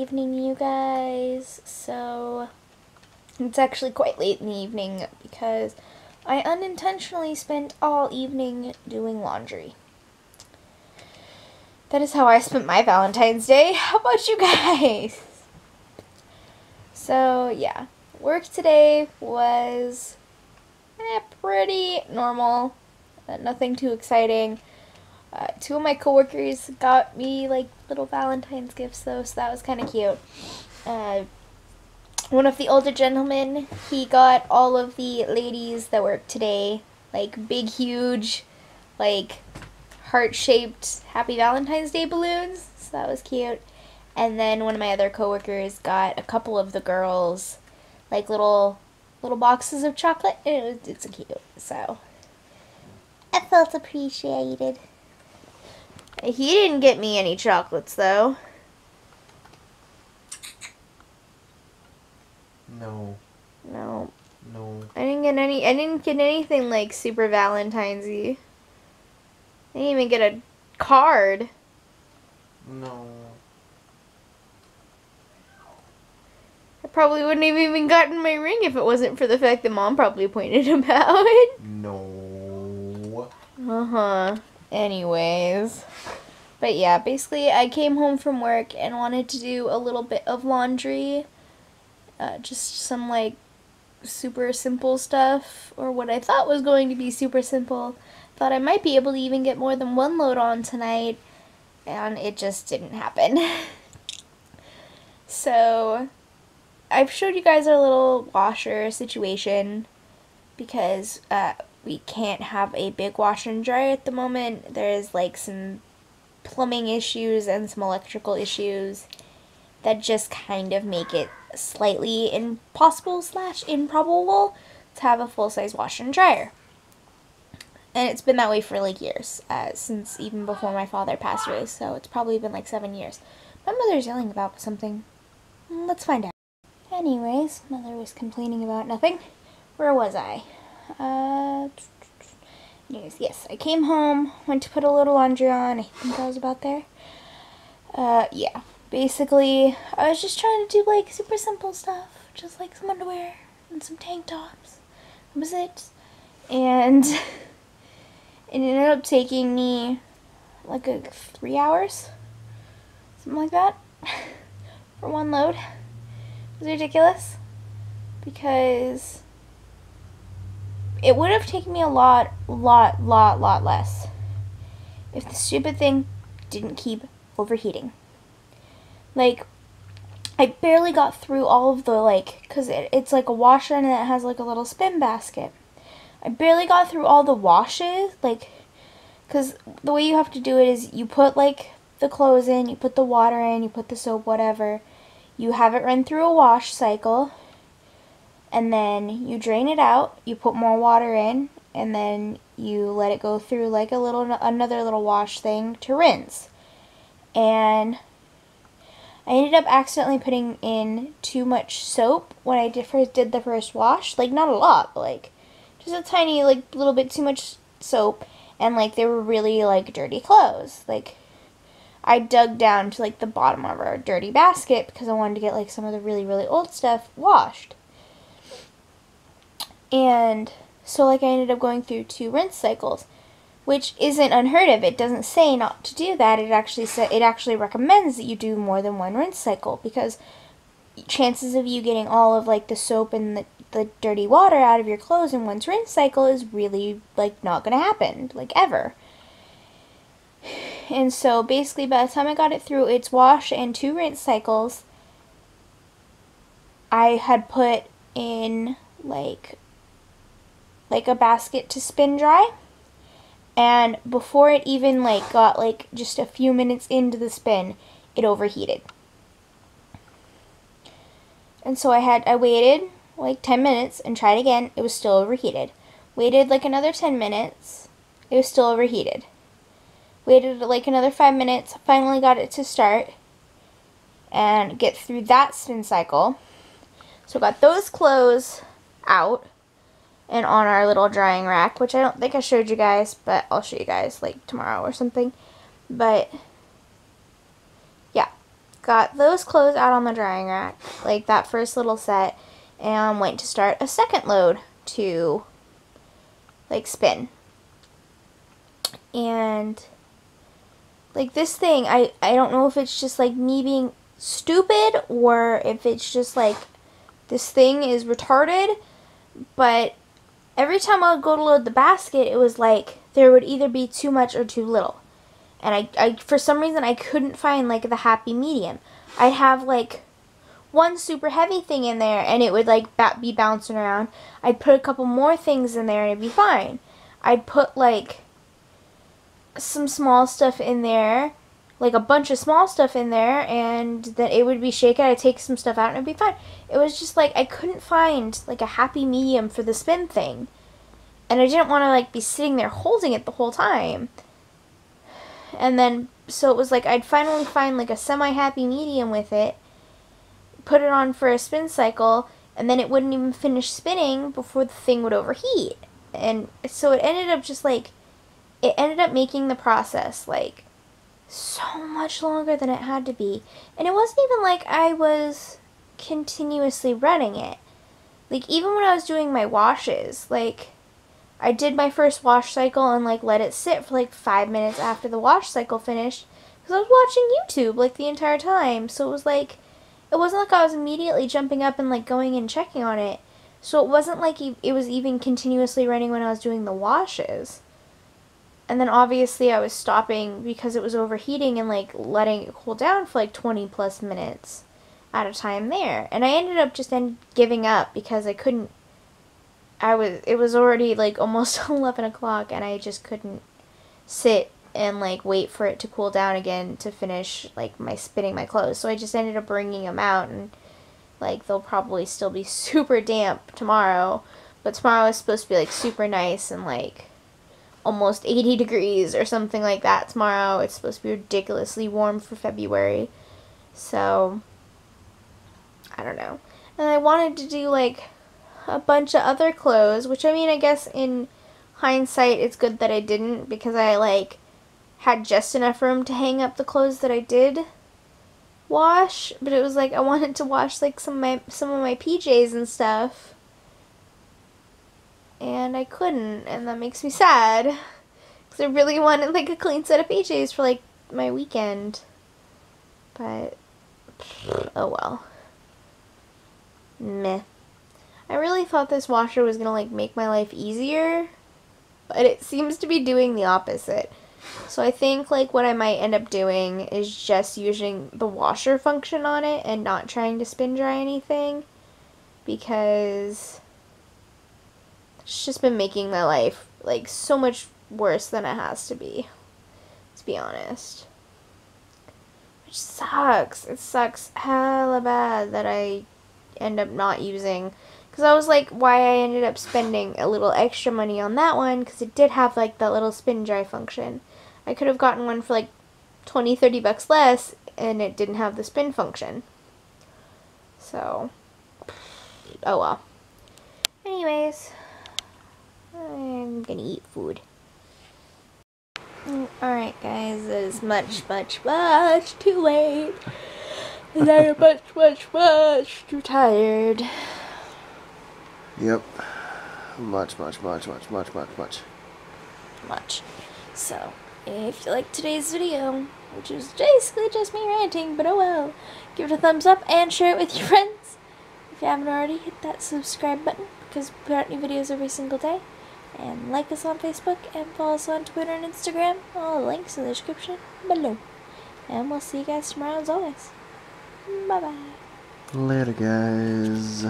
evening, you guys. So, it's actually quite late in the evening because I unintentionally spent all evening doing laundry. That is how I spent my Valentine's Day. How about you guys? So, yeah. Work today was pretty normal. Nothing too exciting. Two of my coworkers got me like little Valentine's gifts though, so that was kind of cute. One of the older gentlemen, he got all of the ladies that work today like big, huge, like heart-shaped Happy Valentine's Day balloons, so that was cute. And then one of my other coworkers got a couple of the girls like little boxes of chocolate, and it's cute. So I felt appreciated. He didn't get me any chocolates though. No. I didn't get anything like super Valentine's-y. I didn't even get a card. No. I probably wouldn't have even gotten my ring if it wasn't for the fact that Mom probably pointed him out. No. Anyways. But yeah, basically I came home from work and wanted to do a little bit of laundry. Just some like super simple stuff, or what I thought was going to be super simple. Thought I might be able to even get more than one load on tonight, and it just didn't happen. So I've showed you guys our little washer situation because we can't have a big washer and dryer at the moment. There is like some plumbing issues and some electrical issues that just kind of make it slightly impossible/improbable to have a full-size washer and dryer. And it's been that way for like years, since even before my father passed away, so it's probably been like 7 years. My mother's yelling about something. Let's find out. Anyways, Mother was complaining about nothing. Where was I? Anyways, yes, I came home, went to put a little laundry on. I think I was about there. Yeah. Basically, I was just trying to do like super simple stuff, just like some underwear and some tank tops. That was it. And it ended up taking me like 3 hours, something like that, for one load. It was ridiculous because it would have taken me a lot less if the stupid thing didn't keep overheating. Like, I barely got through all of the, like, because it's like a washer and it has like a little spin basket. I barely got through all the washes, like, because the way you have to do it is you put, like, the clothes in, you put the water in, you put the soap, whatever. You have it run through a wash cycle, and then you drain it out, you put more water in, and then you let it go through, like, another little wash thing to rinse. And I ended up accidentally putting in too much soap when I first did the first wash. Like, not a lot, but, like, just a tiny, like, little bit too much soap. And, like, they were really, like, dirty clothes. Like, I dug down to, like, the bottom of our dirty basket because I wanted to get, like, some of the really, really old stuff washed. And so, like, I ended up going through 2 rinse cycles, which isn't unheard of. It doesn't say not to do that. It actually recommends that you do more than 1 rinse cycle, because chances of you getting all of like the soap and the dirty water out of your clothes in 1 rinse cycle is really like not gonna happen, like ever. And so basically by the time I got it through its wash and 2 rinse cycles, I had put in like a basket to spin dry. And before it even like got like just a few minutes into the spin, it overheated. And so I waited like 10 minutes and tried again. It was still overheated. Waited like another 10 minutes. It was still overheated. Waited like another 5 minutes. Finally got it to start and get through that spin cycle. So got those clothes out and on our little drying rack, which I don't think I showed you guys, but I'll show you guys like tomorrow or something. But yeah, got those clothes out on the drying rack, like that first little set, and went to start a second load to like spin. And like this thing, I don't know if it's just like me being stupid or if it's just like this thing is retarded, but every time I would go to load the basket, it was like there would either be too much or too little. And I for some reason, I couldn't find like the happy medium. I'd have like one super heavy thing in there and it would like be bouncing around. I'd put a couple more things in there and it'd be fine. I'd put like some small stuff in there, like a bunch of small stuff in there, and then it would be shaken. I'd take some stuff out and it'd be fine. It was just like I couldn't find like a happy medium for the spin thing. And I didn't want to like be sitting there holding it the whole time. And then, so it was like I'd finally find like a semi-happy medium with it, put it on for a spin cycle, and then it wouldn't even finish spinning before the thing would overheat. And so it ended up just like, it ended up making the process like so much longer than it had to be. And it wasn't even like I was continuously running it. Like even when I was doing my washes, like I did my first wash cycle and like let it sit for like 5 minutes after the wash cycle finished because I was watching YouTube like the entire time. So it was like, it wasn't like I was immediately jumping up and like going and checking on it. So it wasn't like it was even continuously running when I was doing the washes. And then obviously I was stopping because it was overheating and like letting it cool down for like 20 plus minutes at a time there. And I ended up just giving up because I couldn't, it was already like almost 11 o'clock and I just couldn't sit and like wait for it to cool down again to finish like my spinning my clothes. So I just ended up bringing them out, and like they'll probably still be super damp tomorrow, but tomorrow is supposed to be like super nice and like almost 80 degrees or something like that tomorrow. It's supposed to be ridiculously warm for February. So I don't know. And I wanted to do like a bunch of other clothes, which I mean, I guess in hindsight it's good that I didn't, because I like had just enough room to hang up the clothes that I did wash, but it was like I wanted to wash like some of my PJs and stuff, and I couldn't, and that makes me sad because I really wanted like a clean set of PJs for like my weekend, but oh well. Meh. I really thought this washer was gonna like make my life easier, but it seems to be doing the opposite. So I think like what I might end up doing is just using the washer function on it and not trying to spin dry anything, because it's just been making my life like so much worse than it has to be honest. Which sucks. It sucks hella bad that I end up not using, because I was like, why I ended up spending a little extra money on that one, because it did have like that little spin dry function. I could have gotten one for like 20-30 bucks less and it didn't have the spin function. So, oh well. Anyways, I'm gonna eat food. Alright guys, it is much too late. And I am much too tired. Yep. Much. So, if you liked today's video, which is basically just me ranting, but oh well, give it a thumbs up and share it with your friends. If you haven't already, hit that subscribe button, because we put out new videos every single day. And like us on Facebook and follow us on Twitter and Instagram. All the links in the description below. And we'll see you guys tomorrow as always. Bye bye. Later, guys.